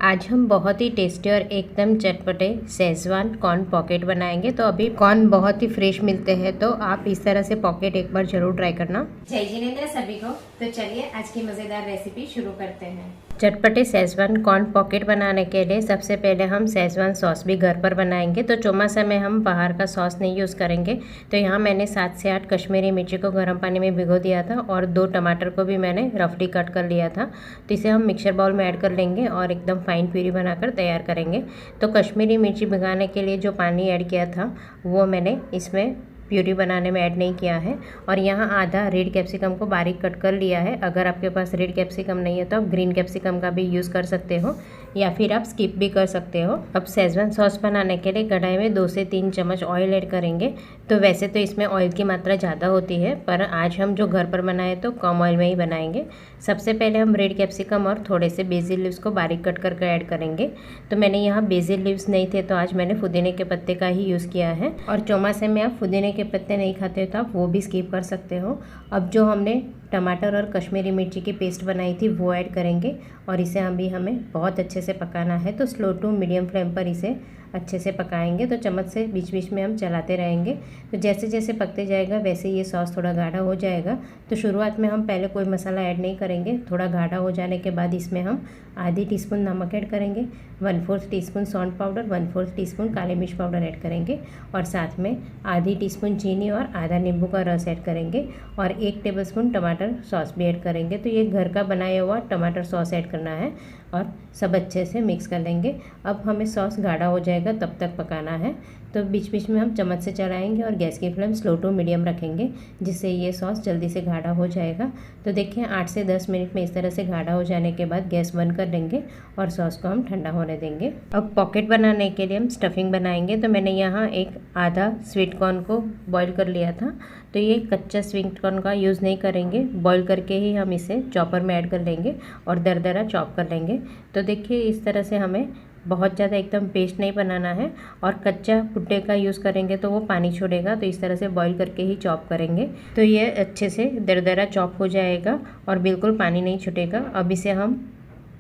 आज हम बहुत ही टेस्टी और एकदम चटपटे शेज़वान कॉर्न पॉकेट बनाएंगे। तो अभी कॉर्न बहुत ही फ्रेश मिलते हैं, तो आप इस तरह से पॉकेट एक बार जरूर ट्राई करना। जय जिनेंद्र सभी को। तो चलिए आज की मज़ेदार रेसिपी शुरू करते हैं। चटपटे शेज़वान कॉर्न पॉकेट बनाने के लिए सबसे पहले हम शेज़वान सॉस भी घर पर बनाएंगे। तो चौमासा में हम बाहर का सॉस नहीं यूज़ करेंगे। तो यहाँ मैंने 7 से 8 कश्मीरी मिर्ची को गर्म पानी में भिगो दिया था और 2 टमाटर को भी मैंने रफली कट कर लिया था। तो इसे हम मिक्सर बाउल में ऐड कर लेंगे और एकदम फाइन प्यूरी बनाकर तैयार करेंगे। तो कश्मीरी मिर्ची भिगाने के लिए जो पानी ऐड किया था वो मैंने इसमें प्यूरी बनाने में ऐड नहीं किया है। और यहाँ आधा रेड कैप्सिकम को बारीक कट कर लिया है। अगर आपके पास रेड कैप्सिकम नहीं है तो आप ग्रीन कैप्सिकम का भी यूज़ कर सकते हो या फिर आप स्किप भी कर सकते हो। अब शेज़वान सॉस बनाने के लिए कढ़ाई में 2 से 3 चम्मच ऑयल ऐड करेंगे। तो वैसे तो इसमें ऑयल की मात्रा ज़्यादा होती है, पर आज हम जो घर पर बनाए तो कम ऑयल में ही बनाएंगे। सबसे पहले हम रेड कैप्सिकम और थोड़े से बेसिल लीव्स को बारीक कट करके ऐड करेंगे। तो मैंने यहाँ बेसिल लीव्स नहीं थे तो आज मैंने पुदीने के पत्ते का ही यूज़ किया है। और चौमासे में आप पुदीने के पत्ते नहीं खाते हो तो आप वो भी स्किप कर सकते हो। अब जो हमने टमाटर और कश्मीरी मिर्ची की पेस्ट बनाई थी वो ऐड करेंगे और इसे हमें बहुत अच्छे से पकाना है। तो स्लो टू मीडियम फ्लेम पर इसे अच्छे से पकाएंगे। तो चम्मच से बीच बीच में हम चलाते रहेंगे। तो जैसे जैसे पकते जाएगा वैसे ये सॉस थोड़ा गाढ़ा हो जाएगा। तो शुरुआत में हम पहले कोई मसाला ऐड नहीं करेंगे। थोड़ा गाढ़ा हो जाने के बाद इसमें हम आधी टीस्पून नमक ऐड करेंगे, 1/4 टीस्पून सौंठ पाउडर, 1/4 टीस्पून काली मिर्च पाउडर ऐड करेंगे और साथ में आधी टीस्पून चीनी और आधा नींबू का रस ऐड करेंगे और 1 टेबलस्पून टमाटर सॉस भी ऐड करेंगे। तो ये घर का बनाया हुआ टमाटर सॉस ऐड करना है और सब अच्छे से मिक्स कर लेंगे। अब हमें सॉस गाढ़ा हो जाएगा तब तक पकाना है। तो बीच बीच में हम चम्मच से चलाएंगे और गैस की फ्लेम स्लो टू मीडियम रखेंगे, जिससे ये सॉस जल्दी से गाढ़ा हो जाएगा। तो देखिए 8 से 10 मिनट में इस तरह से गाढ़ा हो जाने के बाद गैस बंद कर देंगे और सॉस को हम ठंडा होने देंगे। अब पॉकेट बनाने के लिए हम स्टफिंग बनाएंगे। तो मैंने यहाँ एक आधा स्वीट कॉर्न को बॉईल कर लिया था। तो ये कच्चा स्वीट कॉर्न का यूज़ नहीं करेंगे, बॉईल करके ही हम इसे चॉपर में ऐड कर लेंगे और दरदरा चॉप कर लेंगे। तो देखिए इस तरह से हमें बहुत ज़्यादा एकदम पेस्ट नहीं बनाना है और कच्चा भुट्टे का यूज़ करेंगे तो वो पानी छोड़ेगा। तो इस तरह से बॉईल करके ही चॉप करेंगे तो ये अच्छे से दरदरा चॉप हो जाएगा और बिल्कुल पानी नहीं छूटेगा। अब इसे हम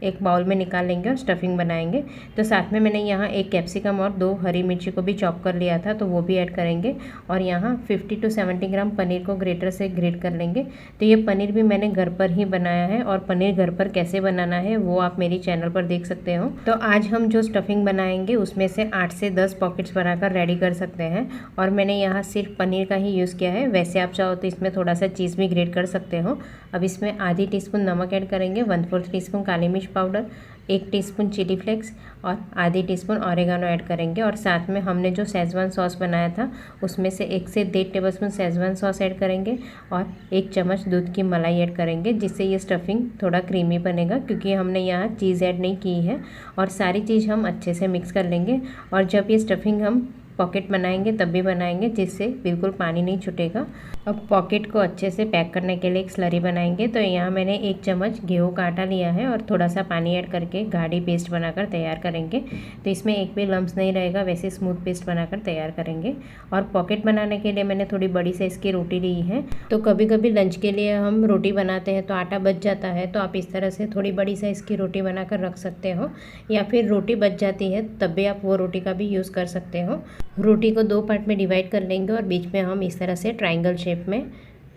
एक बाउल में निकाल लेंगे और स्टफिंग बनाएंगे। तो साथ में मैंने यहाँ 1 कैप्सिकम और 2 हरी मिर्ची को भी चॉप कर लिया था, तो वो भी ऐड करेंगे। और यहाँ 50 to 70 ग्राम पनीर को ग्रेटर से ग्रेट कर लेंगे। तो ये पनीर भी मैंने घर पर ही बनाया है और पनीर घर पर कैसे बनाना है वो आप मेरी चैनल पर देख सकते हो। तो आज हम जो स्टफिंग बनाएंगे उसमें से 8 से 10 पॉकेट्स बनाकर रेडी कर सकते हैं और मैंने यहाँ सिर्फ पनीर का ही यूज़ किया है। वैसे आप चाहो तो इसमें थोड़ा सा चीज़ भी ग्रेट कर सकते हो। अब इसमें आधी टीस्पून नमक ऐड करेंगे, 1/4 टीस्पून काली मिर्च पाउडर, 1 टीस्पून चिली फ्लेक्स और आधी टीस्पून ऑरिगानो ऐड करेंगे। और साथ में हमने जो शेज़वान सॉस बनाया था उसमें से 1 से 1.5 टेबलस्पून शेज़वान सॉस ऐड करेंगे और 1 चम्मच दूध की मलाई ऐड करेंगे, जिससे ये स्टफिंग थोड़ा क्रीमी बनेगा, क्योंकि हमने यहाँ चीज़ ऐड नहीं की है। और सारी चीज़ हम अच्छे से मिक्स कर लेंगे और जब ये स्टफिंग हम पॉकेट बनाएंगे तब भी बनाएंगे, जिससे बिल्कुल पानी नहीं छूटेगा। अब पॉकेट को अच्छे से पैक करने के लिए एक स्लरी बनाएंगे। तो यहाँ मैंने 1 चम्मच गेहूं का आटा लिया है और थोड़ा सा पानी ऐड करके गाढ़ी पेस्ट बनाकर तैयार करेंगे। तो इसमें एक भी लम्स नहीं रहेगा, वैसे स्मूथ पेस्ट बनाकर तैयार करेंगे। और पॉकेट बनाने के लिए मैंने थोड़ी बड़ी साइज़ की रोटी ली है। तो कभी कभी लंच के लिए हम रोटी बनाते हैं तो आटा बच जाता है, तो आप इस तरह से थोड़ी बड़ी साइज़ की रोटी बनाकर रख सकते हो, या फिर रोटी बच जाती है तब भी आप वो रोटी का भी यूज़ कर सकते हो। रोटी को 2 पार्ट में डिवाइड कर लेंगे और बीच में हम इस तरह से ट्रायंगल शेप में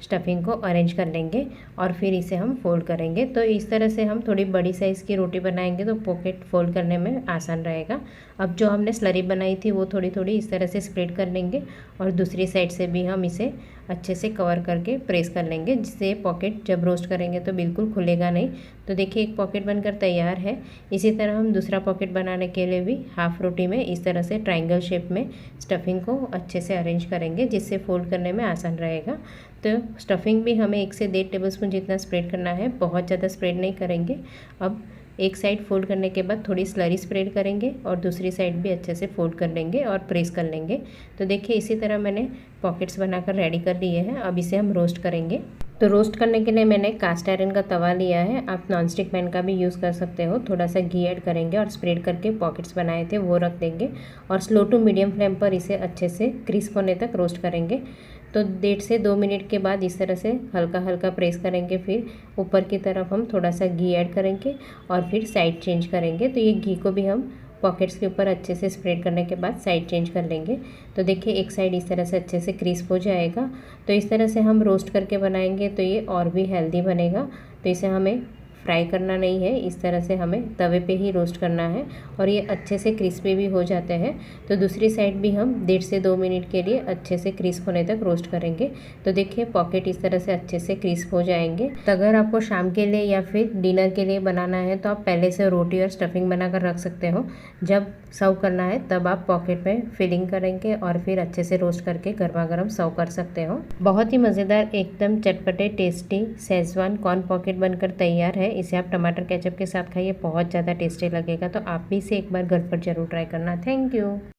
स्टफिंग को अरेंज कर लेंगे और फिर इसे हम फोल्ड करेंगे। तो इस तरह से हम थोड़ी बड़ी साइज़ की रोटी बनाएंगे तो पॉकेट फोल्ड करने में आसान रहेगा। अब जो हमने स्लरी बनाई थी वो थोड़ी थोड़ी इस तरह से स्प्रेड कर लेंगे और दूसरी साइड से भी हम इसे अच्छे से कवर करके प्रेस कर लेंगे, जिससे पॉकेट जब रोस्ट करेंगे तो बिल्कुल खुलेगा नहीं। तो देखिए एक पॉकेट बनकर तैयार है। इसी तरह हम दूसरा पॉकेट बनाने के लिए भी हाफ रोटी में इस तरह से ट्रायंगल शेप में स्टफिंग को अच्छे से अरेंज करेंगे, जिससे फोल्ड करने में आसान रहेगा। तो स्टफिंग भी हमें 1 से 1.5 टेबलस्पून जितना स्प्रेड करना है, बहुत ज़्यादा स्प्रेड नहीं करेंगे। अब एक साइड फोल्ड करने के बाद थोड़ी स्लरी स्प्रेड करेंगे और दूसरी साइड भी अच्छे से फोल्ड कर लेंगे और प्रेस कर लेंगे। तो देखिए इसी तरह मैंने पॉकेट्स बनाकर रेडी कर लिए हैं। अब इसे हम रोस्ट करेंगे। तो रोस्ट करने के लिए मैंने कास्ट आयरन का तवा लिया है, आप नॉनस्टिक पैन का भी यूज़ कर सकते हो। थोड़ा सा घी ऐड करेंगे और स्प्रेड करके पॉकेट्स बनाए थे वो रख देंगे और स्लो टू मीडियम फ्लेम पर इसे अच्छे से क्रिस्प होने तक रोस्ट करेंगे। तो 1.5 से 2 मिनट के बाद इस तरह से हल्का हल्का प्रेस करेंगे। फिर ऊपर की तरफ हम थोड़ा सा घी ऐड करेंगे और फिर साइड चेंज करेंगे। तो ये घी को भी हम पॉकेट्स के ऊपर अच्छे से स्प्रेड करने के बाद साइड चेंज कर लेंगे। तो देखिए एक साइड इस तरह से अच्छे से क्रिस्प हो जाएगा। तो इस तरह से हम रोस्ट करके बनाएंगे तो ये और भी हेल्दी बनेगा। तो इसे हमें फ्राई करना नहीं है, इस तरह से हमें तवे पे ही रोस्ट करना है और ये अच्छे से क्रिस्पी भी हो जाते हैं। तो दूसरी साइड भी हम 1.5 से 2 मिनट के लिए अच्छे से क्रिस्प होने तक रोस्ट करेंगे। तो देखिए पॉकेट इस तरह से अच्छे से क्रिस्प हो जाएंगे। तो अगर आपको शाम के लिए या फिर डिनर के लिए बनाना है तो आप पहले से रोटी और स्टफिंग बनाकर रख सकते हो। जब सर्व करना है तब आप पॉकेट में फिलिंग करेंगे और फिर अच्छे से रोस्ट करके गर्मा गर्म सर्व कर सकते हो। बहुत ही मज़ेदार, एकदम चटपटे टेस्टी शेजवान कॉर्न पॉकेट बनकर तैयार है। इसे आप टमाटर केचप के साथ खाइए, बहुत ज़्यादा टेस्टी लगेगा। तो आप भी इसे एक बार घर पर ज़रूर ट्राई करना। Thank you.